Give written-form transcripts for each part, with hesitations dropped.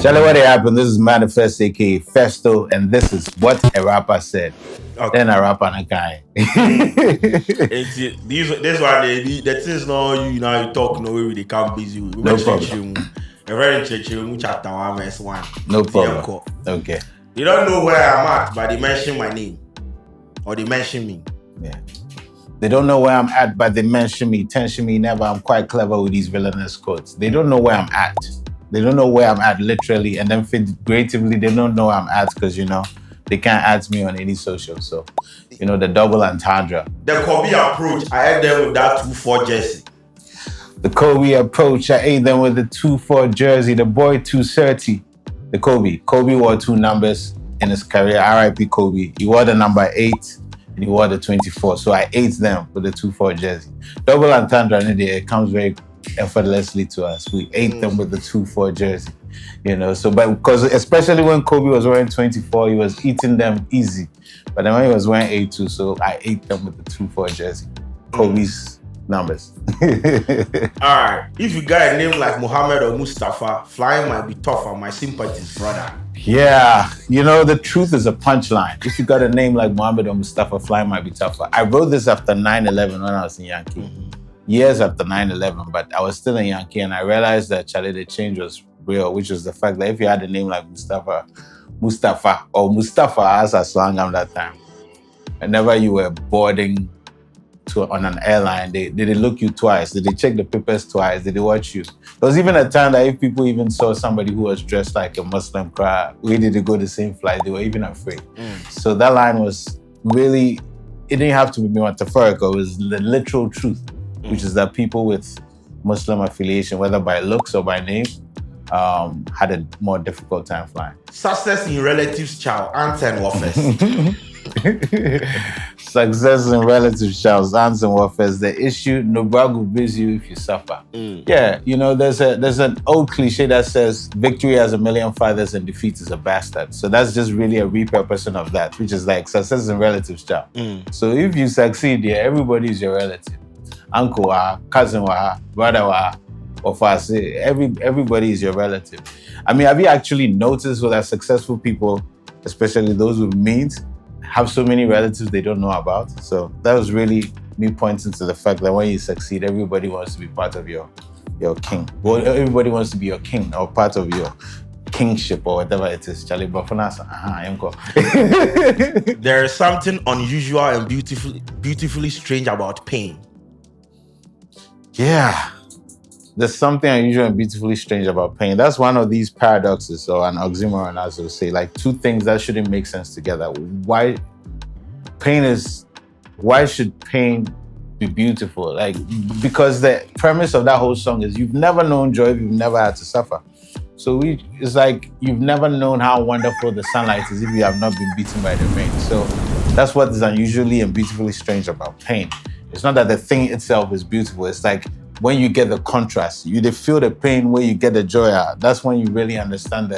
Charlie, what happened? This is Manifest, aka Festo, and this is what a rapper said. Okay. Then a rapper and a guy. This one, the things now you talk no way they come busy. No problem. A very chapter 1 verse 1. No problem. Okay. You don't know where I'm at, but they mention my name. Or they mention me. Yeah. They don't know where I'm at, but they mention me, tension me, never. I'm quite clever with these villainous quotes. They don't know where I'm at. They don't know where I'm at literally, and then figuratively, they don't know where I'm at because, they can't add me on any social. So, the double entendre. The Kobe approach, I had them with that 2-4 jersey. The Kobe approach, I ate them with the 2-4 jersey. The boy 230. The Kobe. Kobe wore 2 numbers in his career. R.I.P. Kobe. He wore the number 8 and he wore the 24. So I ate them with the 2-4 jersey. Double entendre, it comes very effortlessly to us. We ate them with the 2-4 jersey. But because especially when Kobe was wearing 24, he was eating them easy. But then when he was wearing 8-2, so I ate them with the 2-4 jersey. Kobe's numbers. Alright, if you got a name like Muhammad or Mustafa, flying might be tougher. My sympathies, brother. Yeah, the truth is a punchline. If you got a name like Muhammad or Mustafa, flying might be tougher. I wrote this after 9/11 when I was in Yankee. Years after 9/11, but I was still in Yankee, and I realized that, Charlie, the change was real, which was the fact that if you had a name like Mustafa, or Mustafa as a slang at that time, whenever you were boarding on an airline, did they look you twice? Did they check the papers twice? Did they watch you? There was even a time that if people even saw somebody who was dressed like a Muslim crowd, we did go the same flight, they were even afraid. So that line was really, it didn't have to be metaphorical, it was the literal truth, which is that people with Muslim affiliation, whether by looks or by name, had a more difficult time flying. Success in relatives, child, aunts and waffles. Success in relatives, child, aunts and waffles. The issue, no brag will biz you if you suffer. Yeah, there's an old cliche that says victory has a million fathers and defeat is a bastard. So that's just really a repurposing of that, which is like success in relatives, child. So if you succeed here, everybody is your relative. Uncle, cousin, brother, or everybody is your relative. I mean, have you actually noticed that successful people, especially those with means, have so many relatives they don't know about? So that was really me pointing to the fact that when you succeed, everybody wants to be part of your king. Well, everybody wants to be your king or part of your kingship or whatever it is. Charlie, but for now, there is something unusual and beautifully strange about pain. Yeah. There's something unusual and beautifully strange about pain. That's one of these paradoxes, or an oxymoron, as we say, like two things that shouldn't make sense together. Why should pain be beautiful? Because the premise of that whole song is you've never known joy if you've never had to suffer. So it's like you've never known how wonderful the sunlight is if you have not been beaten by the rain. So that's what is unusually and beautifully strange about pain. It's not that the thing itself is beautiful. It's like when you get the contrast, you feel the pain where you get the joy out. That's when you really understand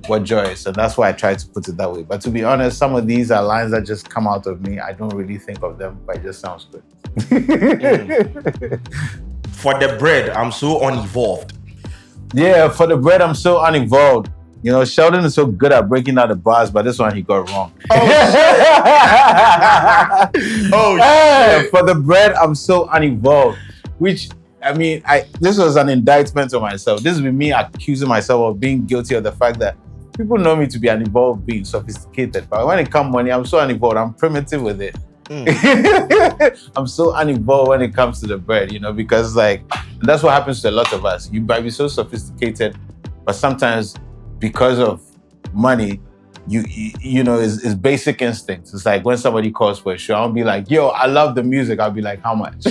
what joy is. So that's why I try to put it that way. But to be honest, some of these are lines that just come out of me. I don't really think of them, but it just sounds good. For the bread, I'm so unevolved. Yeah, for the bread, I'm so unevolved. Sheldon is so good at breaking out the bars, but this one he got wrong. Oh, shit. For the bread, I'm so unevolved. Which, I mean, this was an indictment on myself. This is me accusing myself of being guilty of the fact that people know me to be unevolved, being sophisticated. But when it comes to money, I'm so unevolved. I'm primitive with it. I'm so unevolved when it comes to the bread, because that's what happens to a lot of us. You might be so sophisticated, but sometimes because of money, it's basic instincts. It's like when somebody calls for a show, I'll be like, yo, I love the music. I'll be like, how much?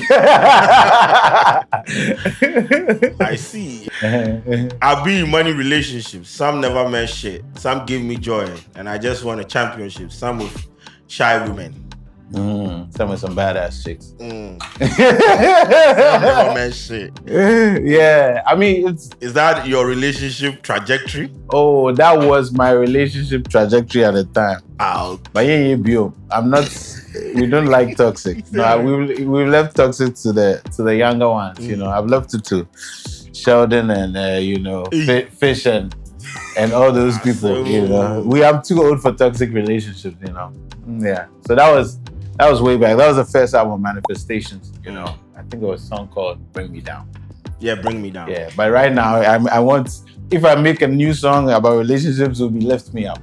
I see. I've been in money relationships. Some never meant shit. Some give me joy. And I just won a championship. Some with shy women. Some with some badass chicks. Some never meant shit. Yeah. I mean, is that your relationship trajectory? Oh, that was my relationship trajectory at the time. Out. But I'm not, we don't like toxic. No, we've left toxic to the younger ones, I've left it to Sheldon and, Fish and and all those people, you know. I'm too old for toxic relationships, you know. Yeah. So that was way back. That was the first album, Manifestations, you know. I think it was a song called Bring Me Down. Yeah, Bring Me Down. Yeah, but right now, I want, if I make a new song about relationships, it will be Lift Me Up.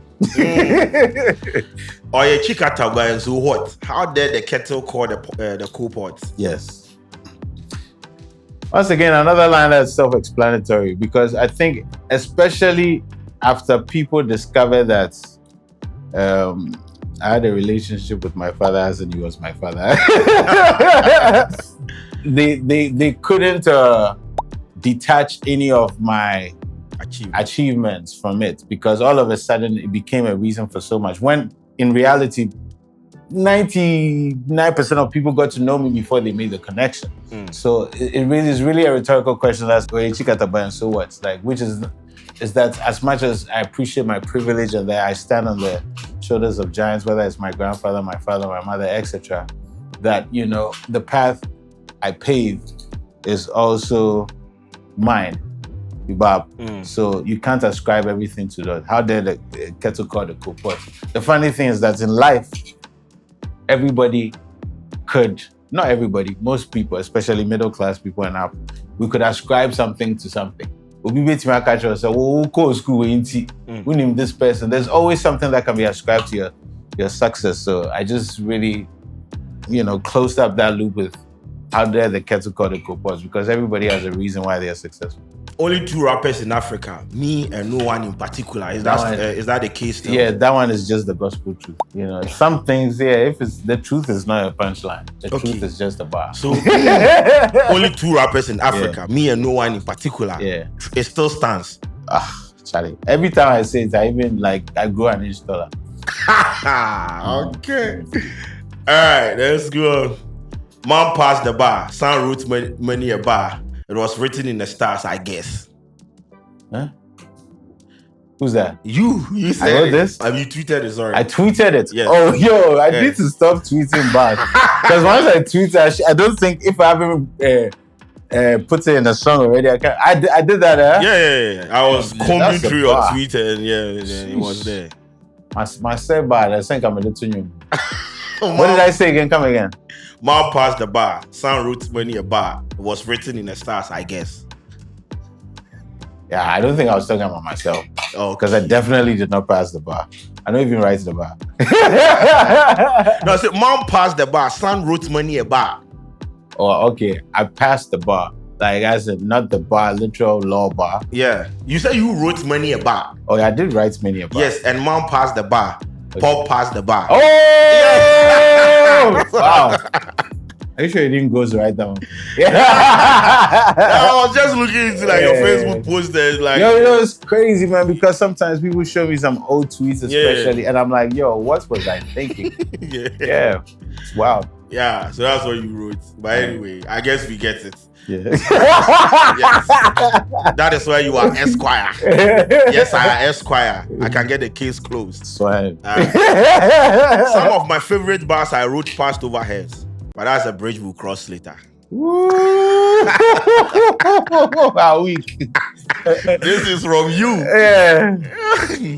Or a chikata, so what? How dare the kettle call the cool pot? Yes. Once again, another line that's self-explanatory, because I think, especially after people discover that I had a relationship with my father as in he was my father, they couldn't detach any of my achievements from it, because all of a sudden it became a reason for so much. When in reality, 99% of people got to know me before they made the connection. So it really is really a rhetorical question. That's and so what? Like, which is that as much as I appreciate my privilege and that I stand on the shoulders of giants, whether it's my grandfather, my father, my mother, etc., that, you know, the path I paved is also mine. Bob. So you can't ascribe everything to that. How dare the kettle call the cool pot? The funny thing is that in life, everybody could, not everybody, most people, especially middle class people and up, we could ascribe something to something. This person. There's always something that can be ascribed to your success. So I just really, you know, closed up that loop with how dare the kettle call the cool pot, because everybody has a reason why they are successful. Only 2 rappers in Africa, me and no one in particular. Is that the case still? Yeah, that one is just the gospel truth. You know, some things, yeah, if it's the truth is not a punchline. The truth is just a bar. So only 2 rappers in Africa, me and no one in particular. Yeah. It still stands. Charlie. Every time I say it, I grow an inch taller. Okay. All right, let's go. Man passed the bar. Son wrote many a bar. It was written in the stars, I guess. Huh? Who's that? You said I wrote this? Have you tweeted it? Sorry. I tweeted it. Yes. Oh, yo, I need to stop tweeting back. Because once I tweet, I don't think if I haven't put it in a song already, I did that. Yeah. I was combing through your tweet and it was there. My say bad. I think I'm a little new. What did I say again? Come again. Man passed the bar. Son wrote many a bar. It was written in the stars, I guess. Yeah, I don't think I was talking about myself. Oh, because I definitely did not pass the bar. I don't even write the bar. No, I said man passed the bar. Son wrote many a bar. Oh, okay. I passed the bar. Like I said, not the bar, literal law bar. Yeah. You said you wrote many a bar. Oh, yeah, I did write many a bar. Yes, and man passed the bar. Okay. Paul passed the bar. Oh! Yeah. Wow. Are you sure you didn't go to write that one? Yeah. I was just looking into your Facebook post there. Like, yo, it's crazy, man, because sometimes people show me some old tweets, especially, and I'm like, yo, what was I thinking? Yeah. It's wild. Yeah, so that's what you wrote. But anyway, I guess we get it. Yeah. Yes. That is why you are Esquire. Yes, I am Esquire. I can get the case closed. Swag. Some of my favorite bars I wrote passed over heads, but that's a bridge we'll cross later. How weak. This is from you. Yeah.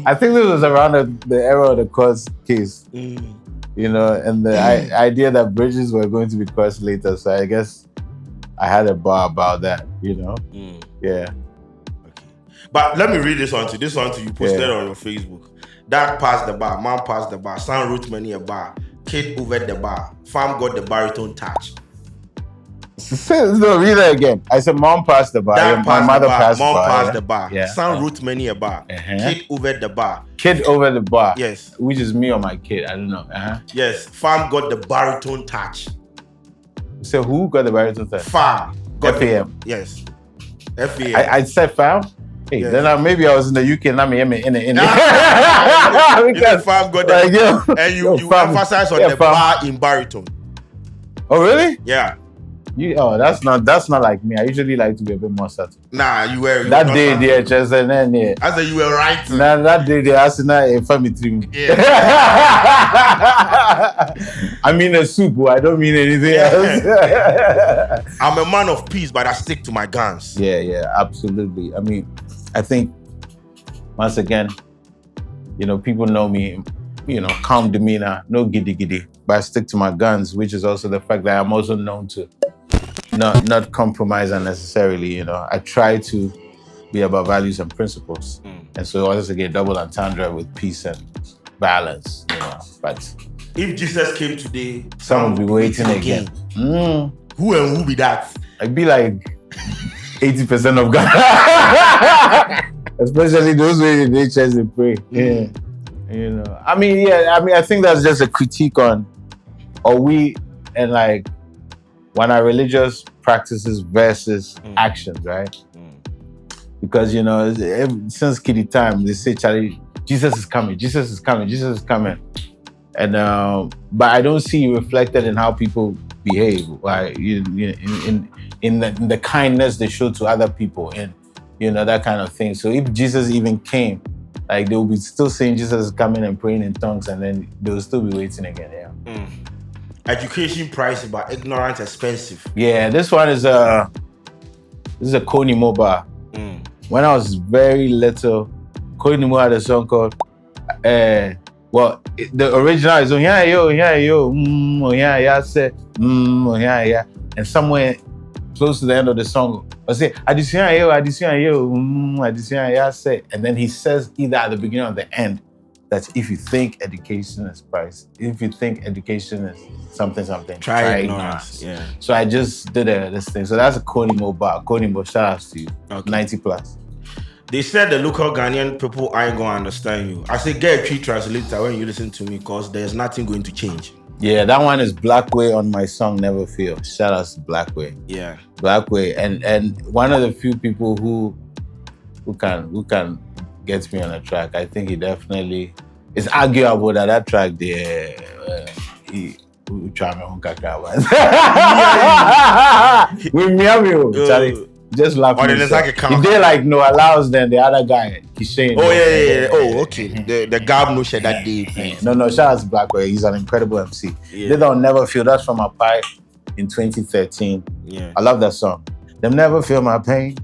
I think this was around the era of the court case. You know, and the idea that bridges were going to be crossed later. So I guess I had a bar about that, you know? Yeah. Okay. But let me read this one to you. This one to you posted on your Facebook. Dad passed the bar, man passed the bar, son wrote many a bar, kid over the bar, farm got the baritone touch. No, read that again. I said mom passed the bar, Dad my mother passed the bar. Mom passed the bar, yeah. son wrote many a bar, kid over the bar. Kid over the bar. Yes. Which is me or my kid, I don't know. Yes, farm got the baritone touch. So who got the baritone touch? Farm. Got FAM. Yes. FAM. I said fam? Hey, yes. Then maybe I was in the UK and I'm in it. Because farm got the and you emphasize on the bar in baritone. Oh really? Yeah. That's not like me. I usually like to be a bit more subtle. Nah, you were that day there, just and then I said you were right. Nah, that day they asked a family dream. Yeah. I mean a soup, I don't mean anything else. I'm a man of peace, but I stick to my guns. Yeah, absolutely. I mean, I think once again, people know me, calm demeanor, no giddy giddy, but I stick to my guns, which is also the fact that I'm also known to not compromise unnecessarily. I try to be about values and principles. And so once again, double entendre with peace and balance, But if Jesus came today, some will be waiting again. Who and who be that? I'd be like 80% of God. Especially those waiting in church and pray. Yeah. I think that's just a critique on, and like when our religious practices versus actions, right? Because, since kiddie time, they say, Charlie, Jesus is coming, Jesus is coming, Jesus is coming. And, but I don't see it reflected in how people behave, right? In the kindness they show to other people and, that kind of thing. So if Jesus even came, like they will be still saying Jesus is coming and praying in tongues, and then they will still be waiting again, yeah. Education price, but ignorance expensive. Yeah, this one is a Koni Moba. When I was very little, Koni Mo had a song called, the original is oh yeah yo, oh yeah yeah, say oh yeah yeah, and somewhere close to the end of the song, I say addition yo, yeah, say, and then he says either at the beginning or the end that if you think education is price, if you think education is something, try ignorance. Yeah. So I just did this thing. So that's a Koni Mo bar. Koni Mo, shout out to you. Okay. 90 plus. They said the local Ghanaian people ain't gonna understand you. I say get a tree translator when you listen to me, because there's nothing going to change. Yeah, that one is Blackway on my song Never Feel. Shout out to Blackway. Yeah. Blackway. And one of the few people who can get me on a track. I think he definitely, it's arguable that track there, Charlie, just laughing. He did like no allows then the other guy, Kishain. Oh yeah. Oh, okay. The Gab no share that day. No, shout out to Blackway. He's an incredible MC. Yeah. They don't never feel. That's from a pie in 2013. Yeah. I love that song. Them never feel my pain,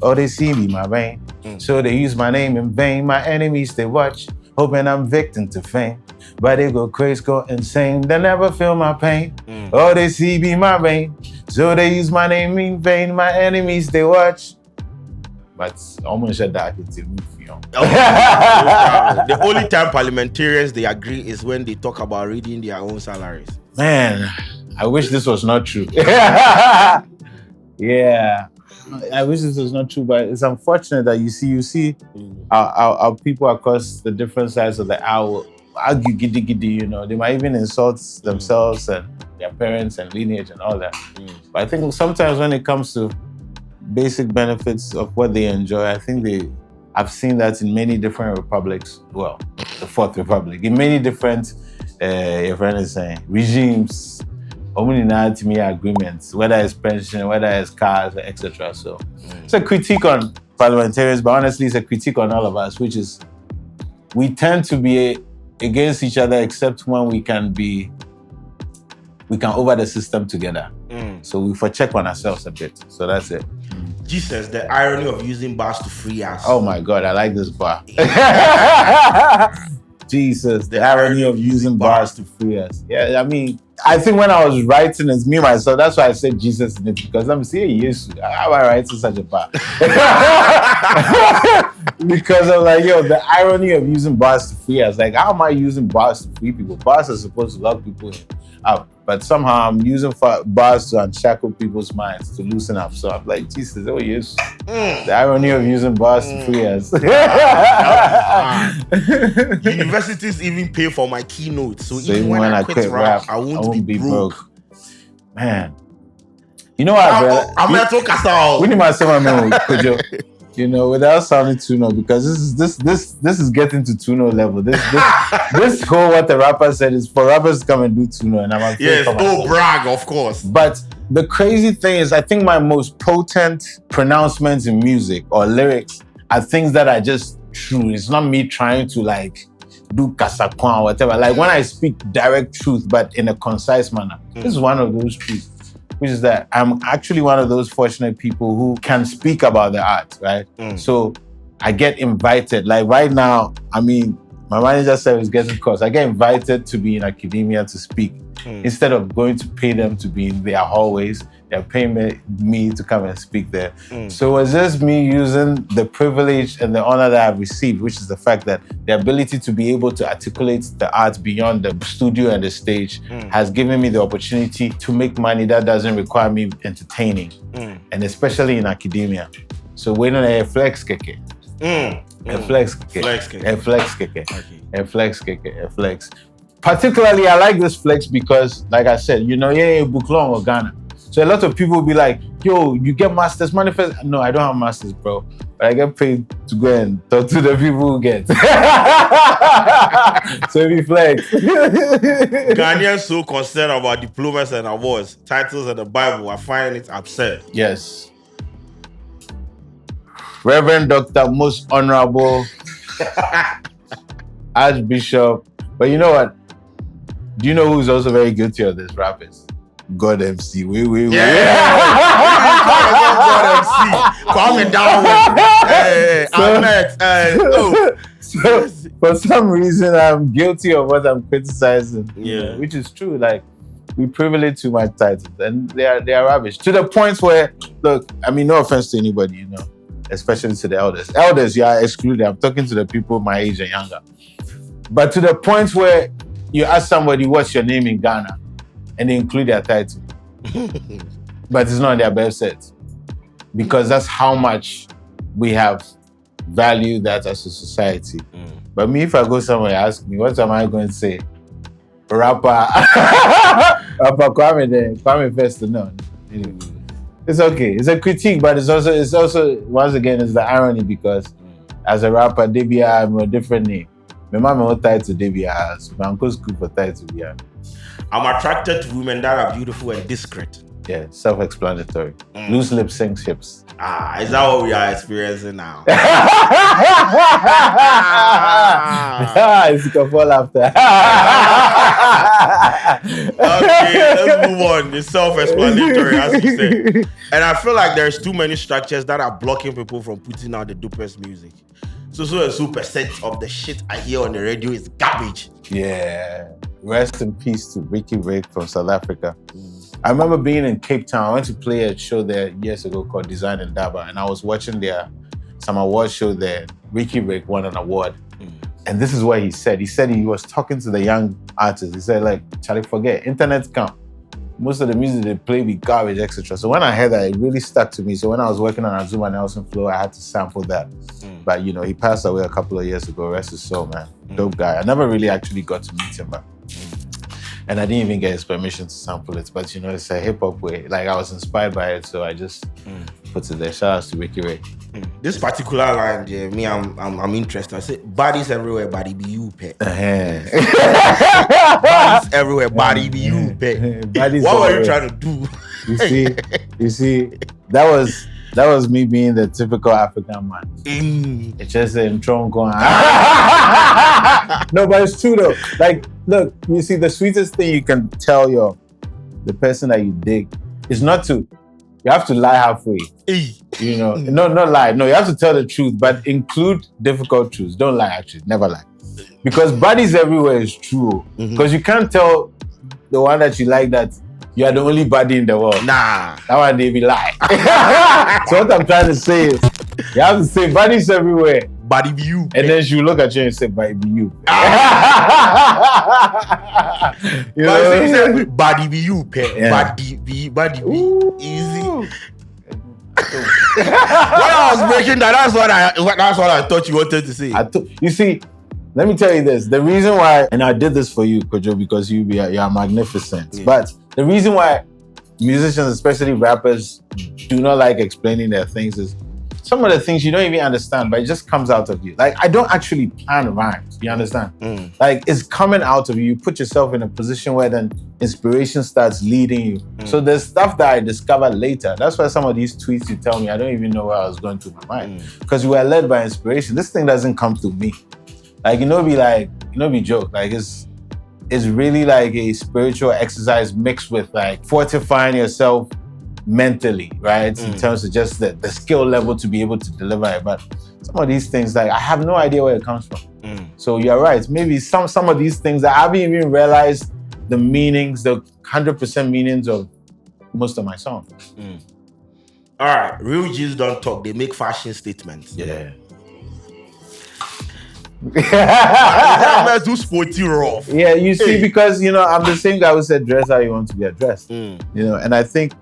or they see me my vein. So they use my name in vain. My enemies they watch, hoping I'm victim to fame. But they go crazy, go insane. They never feel my pain, or they see me my vein. So they use my name in vain. My enemies they watch. But almost said that it's the only time parliamentarians they agree is when they talk about reading their own salaries. Man, I wish this was not true. Yeah, I wish this was not true, but it's unfortunate that you see our people across the different sides of the aisle argue giddy, they might even insult themselves and their parents and lineage and all that. But I think sometimes when it comes to basic benefits of what they enjoy, I think I've seen that in many different republics. Well, the Fourth Republic, in many different, your friend is saying, regimes, agreements, whether it's pension, whether it's cars, etc. So it's a critique on parliamentarians, but honestly, it's a critique on all of us, which is we tend to be against each other, except when we can over the system together. So we for check on ourselves a bit. So that's it. Jesus, the irony of using bars to free us. Oh my God, I like this bar. Jesus, the irony of using bars to free us. Yeah, I mean, I think when I was writing, it's me myself. That's why I said Jesus in it, because let me see, yes, how am I writing such a bar? Because I'm like, the irony of using bars to free us. Like, how am I using bars to free people? Bars are supposed to lock people up, but somehow I'm using bars to unshackle people's minds, to loosen up. So I'm like, Jesus, oh yes, the irony of using bars to free us. Universities even pay for my keynote, so even when I quit rap, I won't be broke. Man, you know what? I'm not talking. We need my Kojo. Without sounding Tuno, because this is getting to Tuno level. This whole what the rapper said is for rappers to come and do Tuno, and I'm yes, brag, of course. But the crazy thing is, I think my most potent pronouncements in music or lyrics are things that are just true. It's not me trying to like do kasakwan or whatever. Like when I speak direct truth, but in a concise manner. This is one of those truths. Which is that I'm actually one of those fortunate people who can speak about the art, right? So I get invited. Like right now, I mean, my manager said it's getting calls. I get invited to be in academia to speak. Instead of going to pay them to be in their hallways, they're paying me to come and speak there. So it was just me using the privilege and the honor that I've received, which is the fact that the ability to be able to articulate the art beyond the studio and the stage has given me the opportunity to make money that doesn't require me entertaining, and especially in academia. So when I flex keke. Flex keke. Particularly, I like this flex because, like I said, book long or Ghana. So a lot of people will be like, yo, you get masters, manifest. No, I don't have masters, bro. But I get paid to go and talk to the people who get. So we flex. Ghanaians so concerned about diplomas and awards, titles and the Bible, I find it absurd. Yes. Reverend Dr. Most Honorable Archbishop. But you know what? Do you know who's also very guilty of this? Rappers. God MC. God MC. Calm down. So for some reason, I'm guilty of what I'm criticizing. Which is true. Like, we privilege too much titles, and they are rubbish. To the point where, look, I mean, no offense to anybody, especially to the elders. Elders, you are excluded. I'm talking to the people my age and younger. But to the point where you ask somebody, what's your name in Ghana? And they include their title. But it's not on their website. Because that's how much we have valued that as a society. But me, if I go somewhere and ask me, what am I going to say? Rapper Kwame there, Manifest, no. It's okay. It's a critique, but it's also once again, it's the irony because as a rapper, Debia, I'm a different name. My mom is tied to Debia, so my uncle's good for tied to Debia. I'm attracted to women that are beautiful and discreet. Yeah, self-explanatory. Loose lip sync ships. Is that what we are experiencing now? It's a fall after. Okay, let's move on. It's self-explanatory, as you say. And I feel like there's too many structures that are blocking people from putting out the dopest music. So percent of the shit I hear on the radio is garbage. Yeah. Rest in peace to Ricky Rick from South Africa. I remember being in Cape Town. I went to play a show there years ago called Design and Daba, and I was watching some award show there. Ricky Rick won an award. And this is what he said. He said he was talking to the young artists. He said, like, Charlie, forget, internet come. Most of the music they play be garbage, etc. So when I heard that, it really stuck to me. So when I was working on Azuma Nelson Flow, I had to sample that. But, he passed away a couple of years ago. Rest his soul, man. Dope guy. I never really actually got to meet him, but... And I didn't even get his permission to sample it. But, it's a hip-hop way. Like, I was inspired by it, so I just put it there. Shout out to Ricky Ray. This particular line, me, I'm interested. I say, bodies everywhere, body be you, pet. Bodies everywhere, body be you, pet. What were you trying to do? You see, that was me being the typical African man. It's just in Tronco. No, but it's true though. Like, look, you see, the sweetest thing you can tell the person that you dig is not to. You have to lie halfway. No, not lie. No, you have to tell the truth, but include difficult truths. Don't lie, actually. Never lie. Because bodies everywhere is true. Because you can't tell the one that you like that you are the only body in the world. Nah. That one they be lie. So what I'm trying to say is, you have to say bodies everywhere. Body be you. And then she'll look at you and say, body be you. Body be you, pet. Yeah. Body be easy. When I was breaking that, that's what I thought you wanted to say. You see, let me tell you this. The reason why, and I did this for you, Kwadwo, because you are magnificent. Yeah. But the reason why musicians, especially rappers, do not like explaining their things is some of the things you don't even understand, but it just comes out of you. Like, I don't actually plan rhymes, you understand? Like, it's coming out of you. You put yourself in a position where then inspiration starts leading you. So there's stuff that I discovered later. That's why some of these tweets you tell me, I don't even know where I was going through my mind. Because we were led by inspiration. This thing doesn't come to me. Like, be joke. Like, it's really like a spiritual exercise mixed with like fortifying yourself mentally, right? In terms of just the skill level to be able to deliver it. But some of these things, like, I have no idea where it comes from. So you're right. Maybe some of these things I haven't even realized the meanings, the 100% meanings of most of my songs. All right, real G's don't talk. They make fashion statements. Yeah. That's too sporty rough. Yeah, you see, because, you know, I'm the same guy who said dress how you want to be addressed. You know, and I think,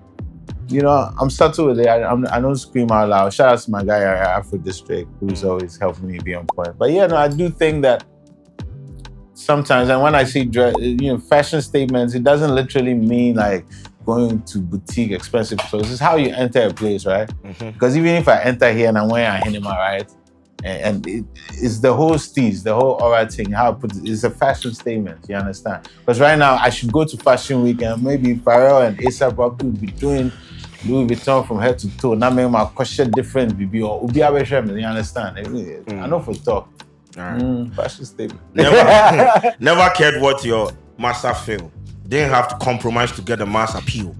you know, I'm subtle with it. I don't scream out loud. Shout out to my guy Afro District, who's always helping me be on point. But yeah, no, I do think that sometimes, and when I see dress, you know, fashion statements, it doesn't literally mean like going to boutique expensive clothes. It's how you enter a place, right? Because even if I enter here and I'm wearing a Hinima, right? And it's the whole steez, the whole aura thing, how I put it, it's a fashion statement, you understand? Because right now, I should go to Fashion Week and maybe Pharrell and A$AP Rocky will be doing Louis Vuitton from head to toe. Now, make my question different, baby, or you understand? I know for talk. Fashion statement. Never cared what your master feel. Didn't have to compromise to get the mass appeal.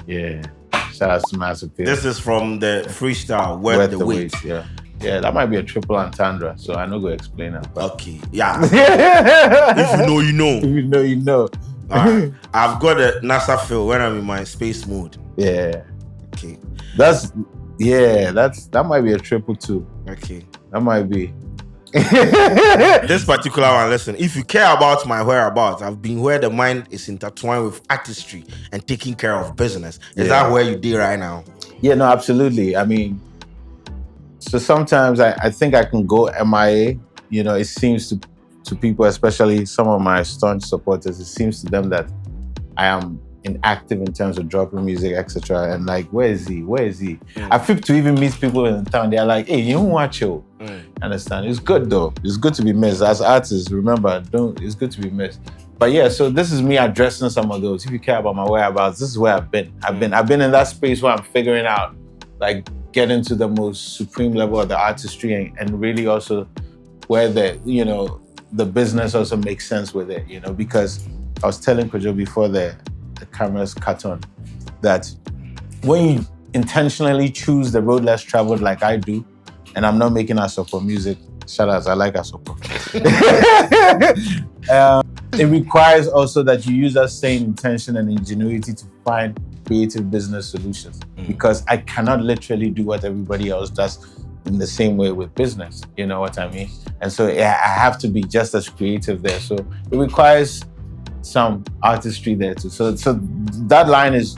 Yeah. Shout out to mass appeal. This is from the freestyle, Worth the Wait. Yeah. Yeah, that might be a triple entendre, so I know go explain that. Okay, yeah. If you know, you know. If you know, you know. Right. I've got a NASA feel when I'm in my space mode. Yeah. Okay. That might be a triple too. Okay. That might be. This particular one, listen, if you care about my whereabouts, I've been where the mind is intertwined with artistry and taking care of business. Is that where you did right now? Yeah, no, absolutely. I mean, so sometimes I think I can go MIA. You know, it seems to people, especially some of my staunch supporters, it seems to them that I am inactive in terms of dropping music, etc. And like, where is he? I feel to even meet people in town. They're like, hey, you don't watch you. Understand? It's good though. It's good to be missed. As artists, remember, it's good to be missed. But yeah, so this is me addressing some of those. If you care about my whereabouts, this is where I've been. I've been in that space where I'm figuring out, like, getting to the most supreme level of the artistry and really also where the business also makes sense with it, you know, because I was telling Kwadwo before the cameras cut on that when you intentionally choose the road less traveled like I do, and I'm not making Asoko music, shout out, I like Asoko. It requires also that you use that same intention and ingenuity to find creative business solutions, because I cannot literally do what everybody else does in the same way with business, you know what I mean? And so I have to be just as creative there. So it requires some artistry there too. So that line is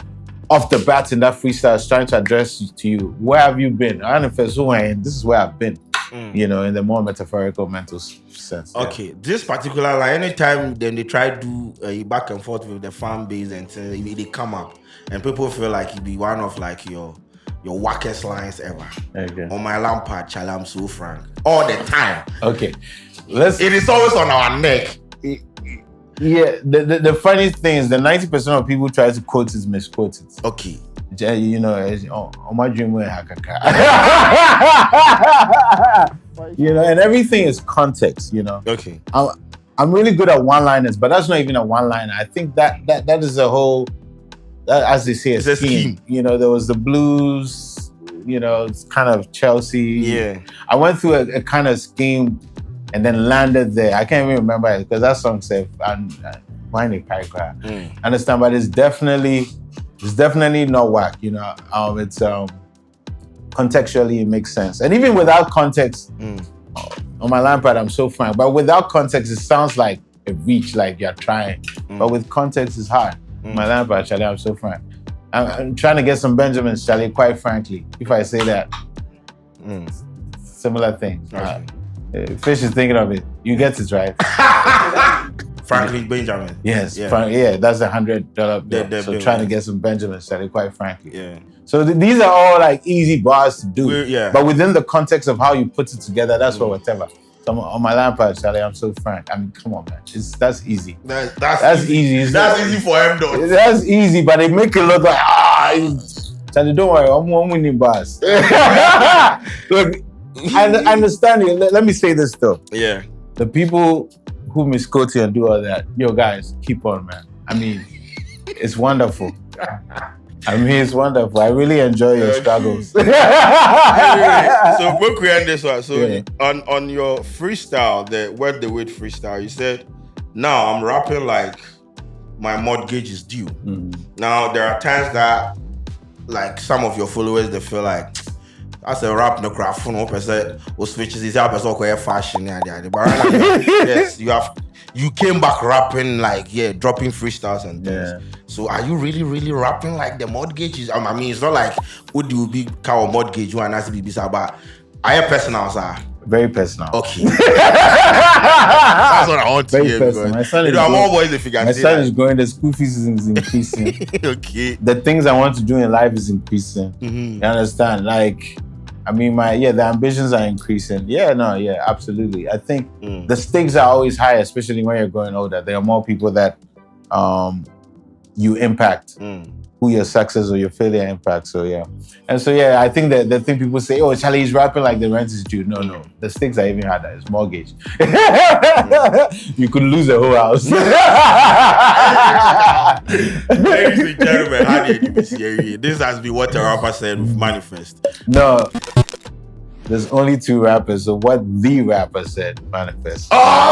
off the bat in that freestyle. I was trying to address to you, where have you been? M.anifest, who I am, this is where I've been, you know, in the more metaphorical mental sense. Okay, this particular line, anytime then they try to do a back and forth with the fan base and they come up and people feel like it be one of like your wackest lines ever. Okay. On my Lampard, Charlie, I'm so frank. All the time. Okay. It is always on our neck. Yeah, the funny thing is the 90% of people try to quote it misquote it. Okay. You know, on my dream way, you know, and everything is context, you know. Okay. I'm really good at one-liners, but that's not even a one-liner. I think that is a whole, as they say, a scheme. You know, there was the blues, you know, it's kind of Chelsea. Yeah. I went through a kind of scheme and then landed there. I can't even remember it because that song said, understand, but it's definitely not whack, you know. It's contextually it makes sense. And even without context, on my Lampard, I'm so frank. But without context, it sounds like a reach, like you're trying. But with context, it's hard. My Lampard, Charlie, I'm so frank. I'm trying to get some Benjamins, Charlie, quite frankly. If I say that, similar thing. Fish is thinking of it. You get it, right? Franklin Benjamin. Yes, yeah, that's $100 bill. So trying to get some Benjamins, Charlie, quite frankly. Yeah. So these are all like easy bars to do. But within the context of how you put it together, that's for whatever. So on my Lampard, Charlie, I'm so frank. I mean, come on, man. That's easy. That's easy. That's easy for him, though. That's easy, but they make it look like, Charlie, don't worry, I'm winning bars. Look, I understand you. Let me say this, though. Yeah. The people who misquote you and do all that, yo, guys, keep on, man. I mean, it's wonderful. I mean, it's wonderful. I really enjoy your struggles. Anyway, so we'll create this one. So on your freestyle, the Word the Wait freestyle, you said, now I'm rapping like my mortgage is due. Now there are times that like some of your followers, they feel like as a rap no craft for no person who switches his up as okay fashion but yes, you came back rapping like dropping freestyles and things. So are you really rapping like the mortgage? I mean, it's not like would you be cow mortgage one as be but I personal sir. Very personal. Okay. That's what I want to hear. Personal. My son is going, the school fees is increasing. Okay. The things I want to do in life is increasing. You understand? Like, I mean, the ambitions are increasing. Absolutely. I think the stakes are always higher, especially when you're growing older. There are more people that you impact. Who your success or your failure impacts. So and so I think that the thing people say, oh, Charlie, he's rapping like the rent is due. No, the stakes are even harder. It's mortgage. You could lose the whole house. Ladies and gentlemen, how did you see? This has been what a rapper said with M.anifest. No, there's only 2 rappers. So what the rapper said, M.anifest. Oh!